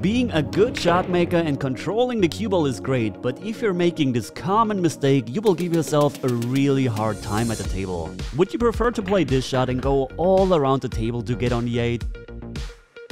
Being a good shot maker and controlling the cue ball is great, but if you're making this common mistake, you will give yourself a really hard time at the table. Would you prefer to play this shot and go all around the table to get on the 8?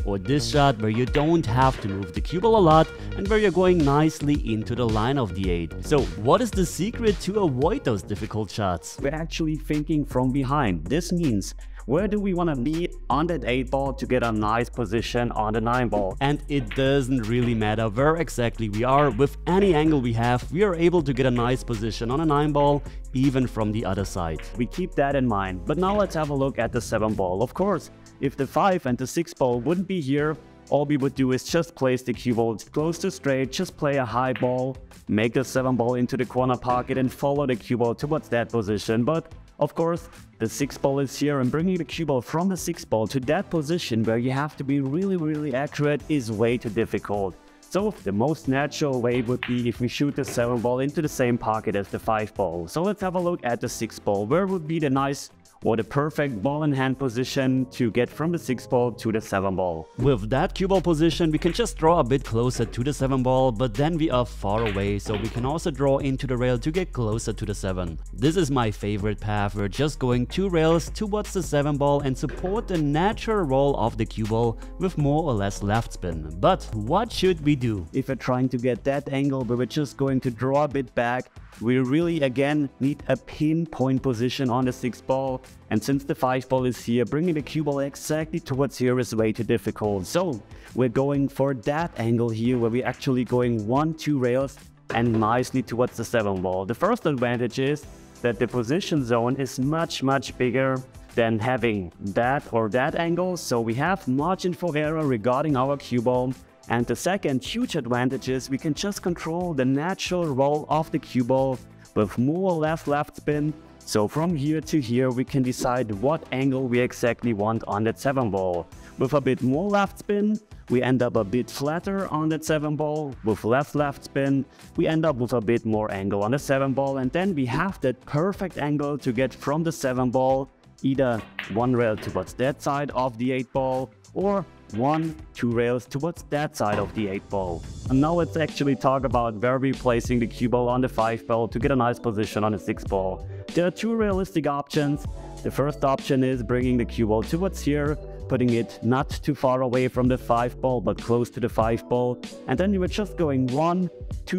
Or this shot where you don't have to move the cue ball a lot and where you're going nicely into the line of the 8. So what is the secret to avoid those difficult shots? We're actually thinking from behind. This means, where do we want to be on that 8 ball to get a nice position on the 9 ball? And it doesn't really matter where exactly we are. With any angle we have, we are able to get a nice position on a 9 ball, even from the other side. We keep that in mind. But now let's have a look at the 7 ball. Of course, if the 5 and the 6 ball wouldn't be here, all we would do is just place the cue ball close to straight, just play a high ball, make the 7 ball into the corner pocket and follow the cue ball towards that position. But of course, the 6 ball is here, and bringing the cue ball from the 6 ball to that position where you have to be really accurate is way too difficult. So the most natural way would be if we shoot the 7 ball into the same pocket as the 5 ball. So let's have a look at the 6 ball. Where would be the nice or the perfect ball in hand position to get from the 6 ball to the 7 ball? With that cue ball position, we can just draw a bit closer to the 7 ball, but then we are far away, so we can also draw into the rail to get closer to the 7. This is my favorite path. We're just going 2 rails towards the 7 ball and support the natural roll of the cue ball with more or less left spin. But what should we do? If we're trying to get that angle where we're just going to draw a bit back, we really again need a pinpoint position on the 6 ball. And since the 5 ball is here, bringing the cue ball exactly towards here is way too difficult. So we're going for that angle here where we're actually going 1-2 rails and nicely towards the 7 ball. The first advantage is that the position zone is much bigger than having that or that angle. So we have margin for error regarding our cue ball. And the second huge advantage is we can just control the natural roll of the cue ball with more or less left spin. So from here to here we can decide what angle we exactly want on that 7 ball. With a bit more left spin, we end up a bit flatter on that 7 ball. With less left spin, we end up with a bit more angle on the 7 ball. And then we have that perfect angle to get from the 7 ball either 1 rail towards that side of the 8 ball or 1-2 rails towards that side of the 8 ball. And now let's actually talk about where we're placing the cue ball on the 5 ball to get a nice position on the 6 ball. There are 2 realistic options. The first option is bringing the cue ball towards here, putting it not too far away from the 5 ball but close to the 5 ball. And then you were just going 1-2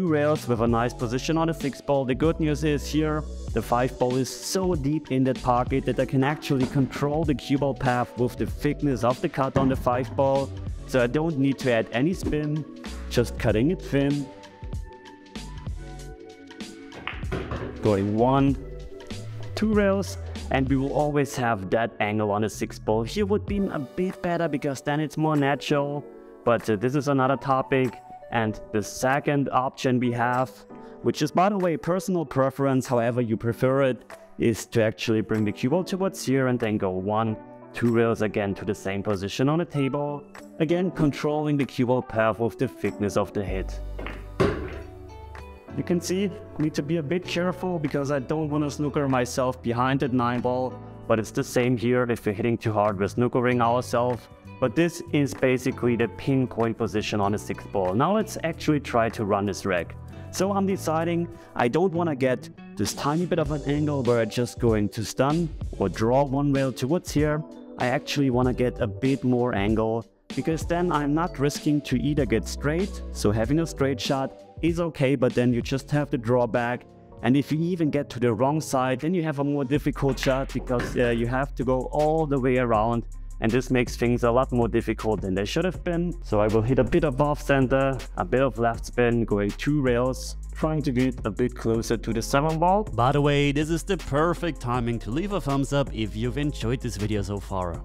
rails with a nice position on the 6 ball. The good news is here, the 5 ball is so deep in that pocket that I can actually control the cue ball path with the thickness of the cut on the 5 ball. So I don't need to add any spin, just cutting it thin. Going 1-2 rails. And we will always have that angle on the 6 ball. Here would be a bit better because then it's more natural. But this is another topic. And the second option we have, which is by the way personal preference, however you prefer it, is to actually bring the cue ball towards here and then go 1-2 rails again to the same position on the table. Again, controlling the cue ball path with the thickness of the head. You can see, need to be a bit careful because I don't want to snooker myself behind that 9 ball. But it's the same here if we're hitting too hard, we're snookering ourselves. But this is basically the pinpoint position on the 6 ball. Now let's actually try to run this reg. So I'm deciding I don't want to get this tiny bit of an angle where I'm just going to stun or draw 1 rail towards here. I actually want to get a bit more angle because then I'm not risking to either get straight. So having a straight shot is okay, but then you just have to draw back. And if you even get to the wrong side, then you have a more difficult shot because you have to go all the way around. And this makes things a lot more difficult than they should have been. So I will hit a bit of off center, a bit of left spin, going 2 rails, trying to get a bit closer to the 7 ball. By the way, this is the perfect timing to leave a thumbs up if you've enjoyed this video so far.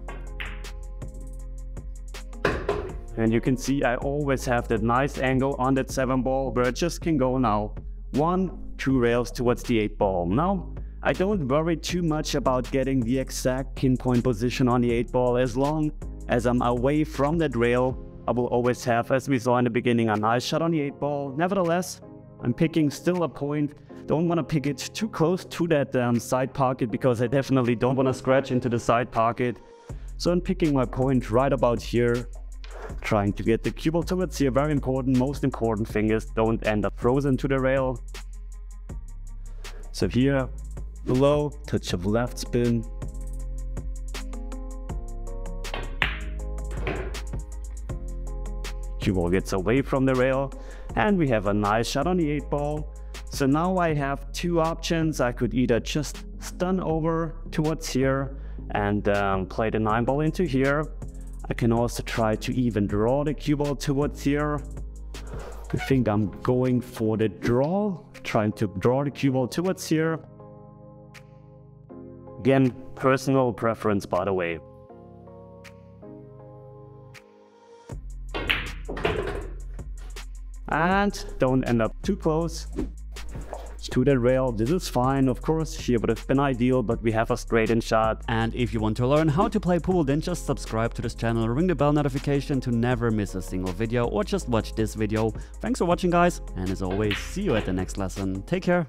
And you can see I always have that nice angle on that 7 ball where I just can go now 1-2 rails towards the 8 ball. Now, I don't worry too much about getting the exact pinpoint position on the 8 ball. As long as I'm away from that rail, I will always have, as we saw in the beginning, a nice shot on the 8 ball. Nevertheless, I'm picking still a point. Don't want to pick it too close to that side pocket because I definitely don't want to scratch into the side pocket. So I'm picking my point right about here. Trying to get the cue ball towards here, very important. Most important thing is don't end up frozen to the rail. So here, below, touch of left spin. Cue ball gets away from the rail, and we have a nice shot on the 8 ball. So now I have two options. I could either just stun over towards here and play the 9 ball into here. I can also try to even draw the cue ball towards here. I think I'm going for the draw, trying to draw the cue ball towards here. Again, personal preference, by the way. And don't end up too close to the rail. This is fine, of course. Here would have been ideal, but we have a straight-in shot. And if you want to learn how to play pool, then just subscribe to this channel, ring the bell notification to never miss a single video, or just watch this video. Thanks for watching, guys, and as always, see you at the next lesson. Take care.